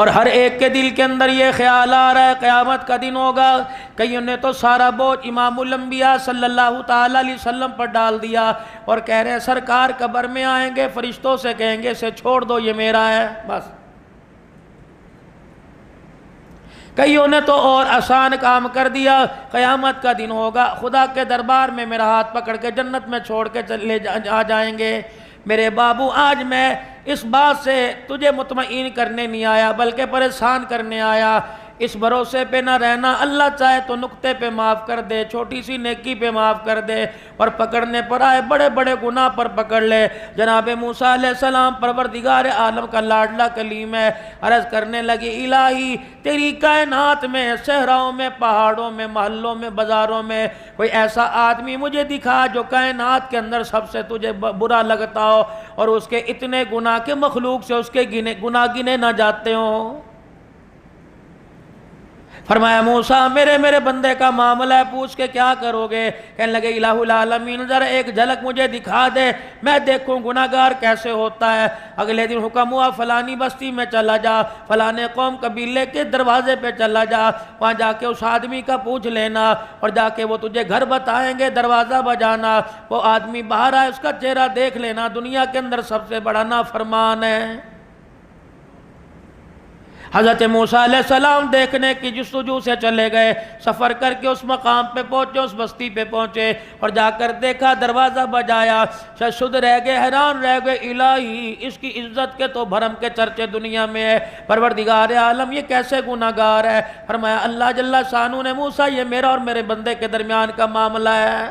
اور ہر ایک کے دل کے اندر یہ خیال آ رہا ہے قیامت کا دن ہوگا. کئیوں نے تو سارا بوجھ امام الانبیاء صلی اللہ تعالی علیہ وسلم پر ڈال دیا اور کہہ رہے ہیں سرکار قبر میں آئیں گے فرشتوں سے کہیں گے اسے چھوڑ دو یہ میرا ہے بس. کئیوں نے تو اور آسان کام کر دیا. قیامت کا دن ہوگا خدا کے دربار میں میرا ہاتھ پکڑ کے جنت میں چھوڑ کے چلے آ جائیں گے. میرے بابو آج میں اس بات سے تجھے مطمئن کرنے نہیں آیا بلکہ پریشان کرنے آیا. اس بھروسے پہ نہ رہنا اللہ چاہے تو نقطے پہ معاف کر دے, چھوٹی سی نیکی پہ معاف کر دے, اور پکڑنے پر آئے بڑے بڑے گناہ پر پکڑ لے. جناب موسیٰ علیہ السلام پروردگار عالم کا لاڈلا کلیم ہے, عرض کرنے لگی الہی تیری کائنات میں صحراؤں میں پہاڑوں میں محلوں میں بازاروں میں کوئی ایسا آدمی مجھے دکھا جو کائنات کے اندر سب سے تجھے برا لگتا ہو اور اس کے اتنے گناہ کے مخلوق سے اس کے گناہ گنے نہ جاتے ہوں. فرمایا موسیٰ میرے بندے کا معاملہ ہے پوچھ کے کیا کرو گے؟ کہنے لگے الہ العالمین ذرا ایک جھلک مجھے دکھا دے میں دیکھوں گناہگار کیسے ہوتا ہے. اگلے دن حکم ہوا فلانی بستی میں چلا جا, فلانے قوم قبیلے کے دروازے پہ چلا جا, وہاں جا کے اس آدمی کا پوچھ لینا اور جا کے وہ تجھے گھر بتائیں گے, دروازہ بجانا, وہ آدمی باہر آئے اس کا چہرہ دیکھ لینا, دنیا کے اندر سب سے بڑا نافرمان ہے. حضرت موسیٰ علیہ السلام دیکھنے کی جستجو سے چلے گئے, سفر کر کے اس مقام پہ پہنچے, اس بستی پہ پہنچے اور جا کر دیکھا دروازہ بجایا. شد رہ گئے, حیران رہ گئے, الہی اس کی عزت کے تو بھرم کے چرچے دنیا میں ہے, پروردگار عالم یہ کیسے گناہگار ہے. فرمایا اللہ جل شانہ نے موسیٰ یہ میرا اور میرے بندے کے درمیان کا معاملہ ہے.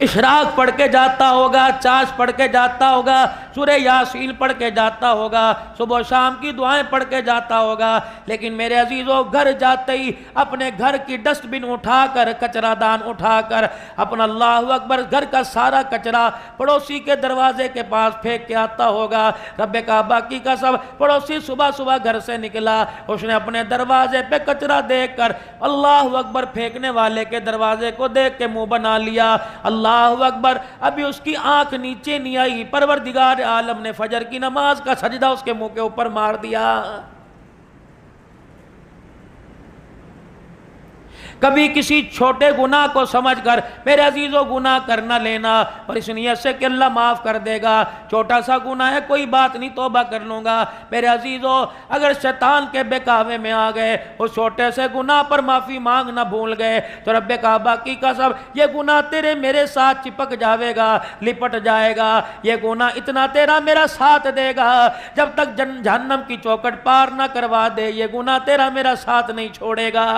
اشراق پڑھ کے جاتا ہوگا, چاش پڑھ کے جاتا ہوگا, سورہ یاسین پڑھ کے جاتا ہوگا, صبح و شام کی دعائیں پڑھ کے جاتا ہوگا, لیکن میرے عزیزوں گھر جاتے ہی اپنے گھر کی ڈسٹ بن اٹھا کر, کچرا دان اٹھا کر اپنا اللہ اکبر گھر کا سارا کچرا پڑوسی کے دروازے کے پاس پھینک کے آتا ہوگا. رب کعبہ کی قسم پڑوسی صبح صبح گھر سے نکلا, اس نے اپنے دروازے پہ کچرا دیکھ کر اللہ اکبر پھینکنے والے کے دروازے کو دیکھ کے منہ بنا لیا. اللہ اکبر, ابھی اس کی آنکھ نیچے نہیں آئی, پروردگار عالم نے فجر کی نماز کا سجدہ اس کے منہ کے اوپر مار دیا. کبھی کسی چھوٹے گناہ کو سمجھ کر میرے عزیزوں گناہ کر نہ لینا, اور اس نیت سے کہ اللہ معاف کر دے گا, چھوٹا سا گناہ ہے کوئی بات نہیں توبہ کر لوں گا. میرے عزیزوں اگر شیطان کے بہکاوے میں آ گئے, اس چھوٹے سے گناہ پر معافی مانگ نہ بھول گئے, تو رب کعبہ کی قسم یہ گناہ تیرے میرے ساتھ چپک جاوے گا, لپٹ جائے گا. یہ گناہ اتنا تیرا میرا ساتھ دے گا جب تک جہنم کی چوکٹ پار نہ کروا دے, یہ گناہ تیرا میرا ساتھ نہیں چھوڑے گا.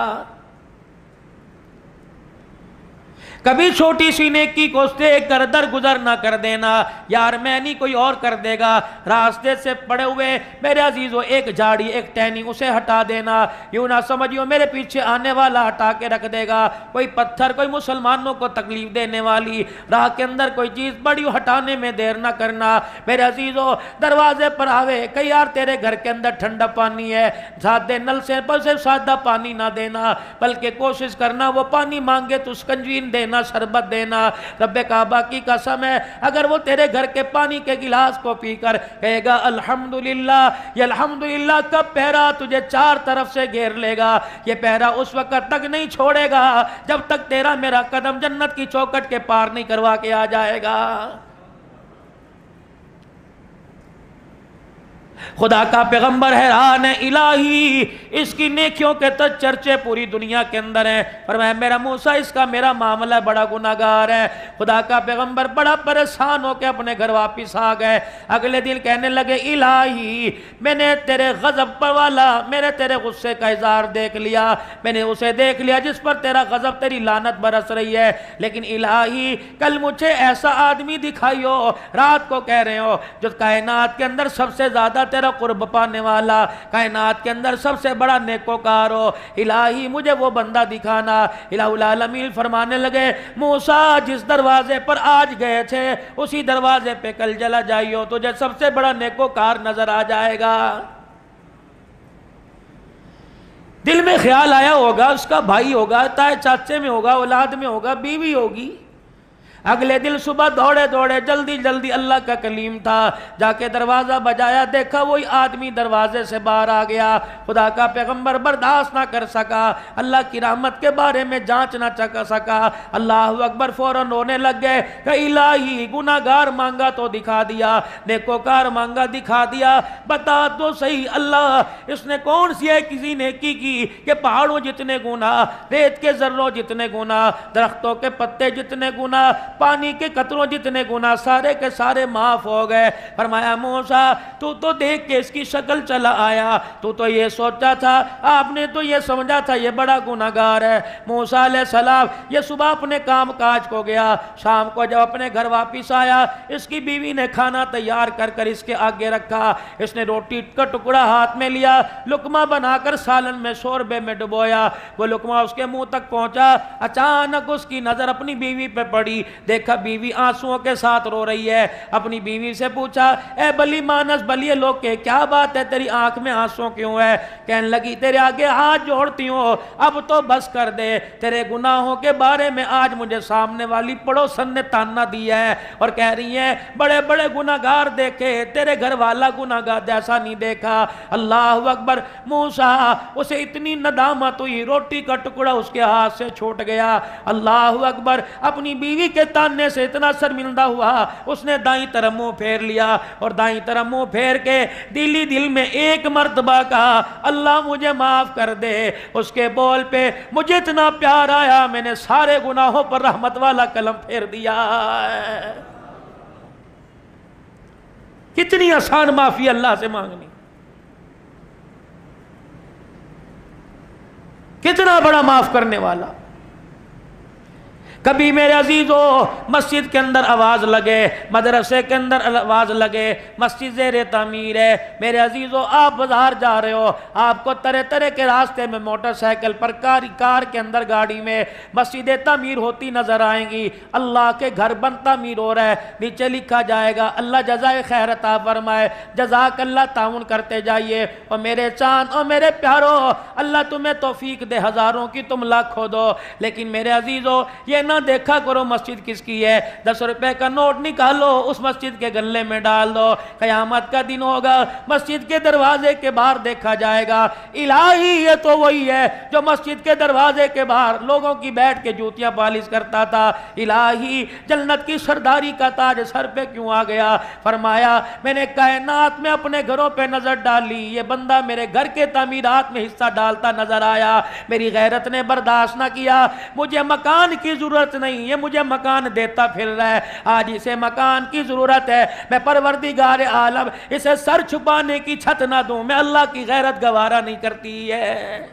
کبھی چھوٹی سی نیکی کو دیکھ کر درگزر نہ کر دینا, یار میں نہیں کوئی اور کر دے گا. راستے سے پڑے ہوئے میرے عزیزو ایک جھاڑی ایک ٹہنی اسے ہٹا دینا, یوں نہ سمجھو میرے پیچھے آنے والا ہٹا کے رکھ دے گا. کوئی پتھر کوئی مسلمانوں کو تکلیف دینے والی راہ کے اندر کوئی چیز بڑی ہٹانے میں دیر نہ کرنا. میرے عزیزو دروازے پر آوے کہ یار تیرے گھر کے اندر ٹھنڈا پانی ہے, سادے نل سے پر صرف سادہ پانی نہ دینا, بلکہ کوشش کرنا وہ پانی مانگے تو سکنجین دینا, شربت دینا. رب کعبہ کی قسم ہے اگر وہ تیرے گھر کے پانی کے گلاس کو پی کر کہے گا الحمدللہ, یہ الحمدللہ کا پہرا تجھے چار طرف سے گھیر لے گا, یہ پہرا اس وقت تک نہیں چھوڑے گا جب تک تیرا میرا قدم جنت کی چوکٹ کے پار نہیں کروا کے آ جائے گا. خدا کا پیغمبر حیران ہے, الہی اس کی نیکیوں کے تو چرچے پوری دنیا کے اندر ہیں, فرمایا میرا موسیٰ اس کا میرا معاملہ بڑا گناہگار ہے. خدا کا پیغمبر بڑا پریشان ہو کے اپنے گھر واپس آ گئے. اگلے دن کہنے لگے الہی میں نے تیرے غضب پر والا میرے تیرے غصے کا اظہار دیکھ لیا, میں نے اسے دیکھ لیا جس پر تیرا غضب تیری لعنت برس رہی ہے, لیکن الہی کل مجھے ایسا آدمی دکھائیو رات کو کہہ رہے ہو جو کائنات کے اندر سب سے زیادہ تیرا قرب پانے والا, کائنات کے اندر سب سے بڑا نیکوکار ہو, الہی مجھے وہ بندہ دکھانا. الہ العالمین فرمانے لگے موسیٰ جس دروازے پر آج گئے تھے اسی دروازے پہ کل چلا جائیو, تجھے سب سے بڑا نیکوکار نظر آ جائے گا. دل میں خیال آیا ہوگا اس کا بھائی ہوگا, تائے چاچے میں ہوگا, اولاد میں ہوگا, بیوی ہوگی, اگلے دن صبح دوڑے دوڑے جلدی جلدی اللہ کا کلیم تھا، جا کے دروازہ بجایا، دیکھا وہی آدمی دروازے سے باہر آ گیا۔ خدا کا پیغمبر برداشت نہ کر سکا، اللہ کی رحمت کے بارے میں جانچ نہ سکا، اللہ اکبر، فوراً رونے لگ گئے کہ الہی گناہگار مانگا تو دکھا دیا، نیکوکار مانگا دکھا دیا، بتا تو صحیح اللہ اس نے کون سی ہے کسی نیکی کی کہ پہاڑوں جتنے گناہ، ریت کے ذروں جتنے گناہ، درختوں کے پتے جتنے گناہ، پانی کے قطروں جتنے گناہ، سارے کے سارے معاف ہو گئے۔ فرمایا موسیٰ تو دیکھ کے اس کی شکل چلا آیا، تو یہ سوچا تھا، آپ نے تو یہ سمجھا تھا یہ بڑا گناہگار ہے۔ موسیٰ علیہ السلام یہ صبح اپنے کام کاج کو گیا، شام کو جب اپنے گھر واپس آیا، اس کی بیوی نے کھانا تیار کر اس کے آگے رکھا، اس نے روٹی کا ٹکڑا ہاتھ میں لیا، لقمہ بنا کر سالن میں شوربے میں ڈبویا، وہ لقمہ اس کے منہ تک پہنچا، اچانک اس کی نظر اپنی بیوی پہ پڑی، دیکھا بیوی آنسوؤں کے ساتھ رو رہی ہے۔ اپنی بیوی سے پوچھا، اے بلی مانس بلیے لوگ کے کیا بات ہے، تیری آنکھ میں آنسو کیوں ہے؟ کہنے لگی تیرے آگے ہاتھ جوڑتی ہوں، اب تو بس کر دے، تیرے گناہوں کے بارے میں آج مجھے سامنے والی پڑوسن نے تانا دیا ہے اور کہہ رہی ہیں بڑے بڑے گناہگار دیکھے، تیرے گھر والا گناہگار جیسا نہیں دیکھا۔ اللہ اکبر، موسیٰ اسے اتنی ندامت ہوئی، روٹی کا ٹکڑا اس کے ہاتھ سے چھوٹ گیا۔ اللہ اکبر، اپنی بیوی کے تانے سے اتنا شرمندہ ہوا، اس نے دائیں طرف منہ پھیر لیا اور دائیں طرف منہ پھیر کے دل میں ایک مرتبہ کہا اللہ مجھے معاف کر دے۔ اس کے بول پہ مجھے اتنا پیار آیا، میں نے سارے گناہوں پر رحمت والا قلم پھیر دیا۔ کتنی آسان معافی اللہ سے مانگنی، کتنا بڑا معاف کرنے والا۔ کبھی میرے عزیزو مسجد کے اندر آواز لگے، مدرسے کے اندر آواز لگے، مسجد زیر تعمیر ہے، میرے عزیزو آپ بازار جا رہے ہو، آپ کو طرح طرح کے راستے میں موٹر سائیکل پر کار کے اندر گاڑی میں مسجدیں تعمیر ہوتی نظر آئیں گی، اللہ کے گھر بن تعمیر ہو رہا ہے، نیچے لکھا جائے گا اللہ جزائے خیر عطا فرمائے، جزاک اللہ، تعاون کرتے جائیے۔ اور میرے چاند اور میرے پیارو، اللہ تمہیں توفیق دے، ہزاروں کی تم لاکھوں دو، لیکن میرے عزیزو یہ نہ دیکھا کرو مسجد کس کی ہے، 10 روپے کا نوٹ نکالو اس مسجد کے گلے میں ڈال دو، قیامت کا دن ہوگا مسجد کے دروازے کے باہر دیکھا جائے گا الہی یہ تو وہی ہے جو مسجد کے دروازے کے باہر لوگوں کی بیٹھ کے جوتیاں پالش کرتا تھا، الہی جنت کی سرداری کا تاج سر پہ کیوں آ گیا؟ فرمایا میں نے کائنات میں اپنے گھروں پہ نظر ڈالی، یہ بندہ میرے گھر کے تعمیرات میں حصہ ڈالتا نظر آیا، میری غیرت نے برداشت نہ کیا، مجھے مکان کی ضرورت نہیں، یہ مجھے مکان دیتا پھر رہا ہے، آج اسے مکان کی ضرورت ہے، میں پروردگار عالم اسے سر چھپانے کی چھت نہ دوں، میں اللہ کی غیرت گوارا نہیں کرتی ہے۔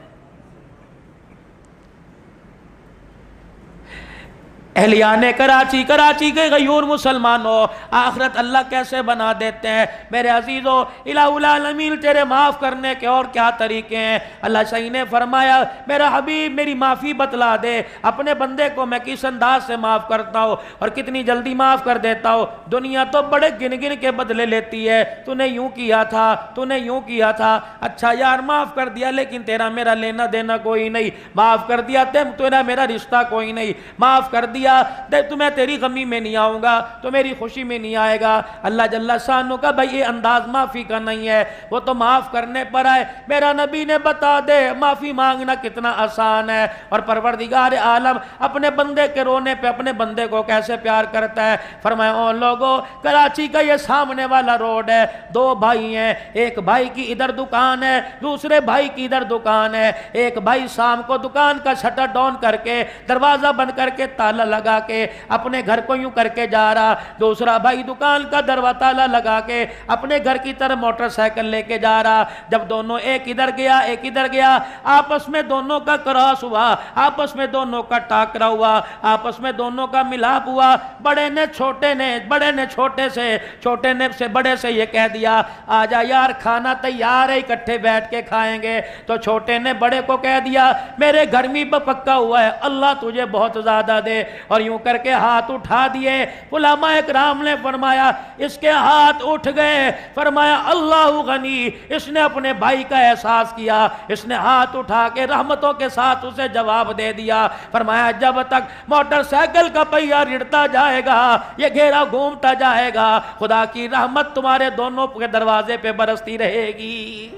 اہلیان کراچی کے غیور مسلمانوں، آخرت اللہ کیسے بنا دیتے ہیں میرے عزیزو، الہ العالمین تیرے معاف کرنے کے اور کیا طریقے ہیں؟ اللہ صحیح نے فرمایا میرا حبیب میری معافی بتلا دے، اپنے بندے کو میں کس انداز سے معاف کرتا ہوں اور کتنی جلدی معاف کر دیتا ہوں۔ دنیا تو بڑے گن گن کے بدلے لیتی ہے، تو نے یوں کیا تھا، تو نے یوں کیا تھا، اچھا یار معاف کر دیا لیکن تیرا میرا لینا دینا کوئی نہیں، معاف کر دیا تیرا میرا رشتہ کوئی نہیں، معاف کر دیا تمہیں تیری غمی میں نہیں آؤں گا تو میری خوشی میں نہیں آئے گا۔ اللہ جل شانہ کا بھائی یہ انداز معافی کا نہیں ہے، وہ تو معاف کرنے پر آئے، میرا نبی نے بتا دے معافی مانگنا کتنا آسان ہے، اور پروردگار عالم اپنے بندے کے رونے پہ اپنے بندے کو کیسے پیار کرتا ہے۔ فرمایا او لوگوں، کراچی کا یہ سامنے والا روڈ ہے، دو بھائی ہیں، ایک بھائی کی ادھر دکان ہے، دوسرے بھائی کی ادھر دکان ہے، ایک بھائی شام کو دکان کا شٹر ڈاؤن کر کے دروازہ بند کر کے تالا لگا کے اپنے گھر کو یوں کر کے جا رہا، دوسرا بھائی دکان کا دروازہ تالا لگا کے اپنے گھر کی طرف موٹر سائیکل لے کے جا رہا۔ جب دونوں ایک ادھر گیا ایک ادھر گیا، آپس میں دونوں کا کراس ہوا، آپس میں دونوں کا ٹاکرا ہوا، آپس میں دونوں کا ملاپ ہوا، بڑے نے چھوٹے سے بڑے سے یہ کہہ دیا آجا یار کھانا تیار ہے اکٹھے بیٹھ کے کھائیں گے، تو چھوٹے نے بڑے کو کہہ دیا میرے گھر میں پکا ہوا ہے اللہ تجھے بہت زیادہ دے، اور یوں کر کے ہاتھ اٹھا دیے۔ علماء اکرام نے فرمایا اس کے ہاتھ اٹھ گئے، فرمایا اللہ غنی، اس نے اپنے بھائی کا احساس کیا، اس نے ہاتھ اٹھا کے رحمتوں کے ساتھ اسے جواب دے دیا۔ فرمایا جب تک موٹر سائیکل کا پہیہ رڑتا جائے گا، یہ گھیرا گھومتا جائے گا، خدا کی رحمت تمہارے دونوں کے دروازے پہ برستی رہے گی۔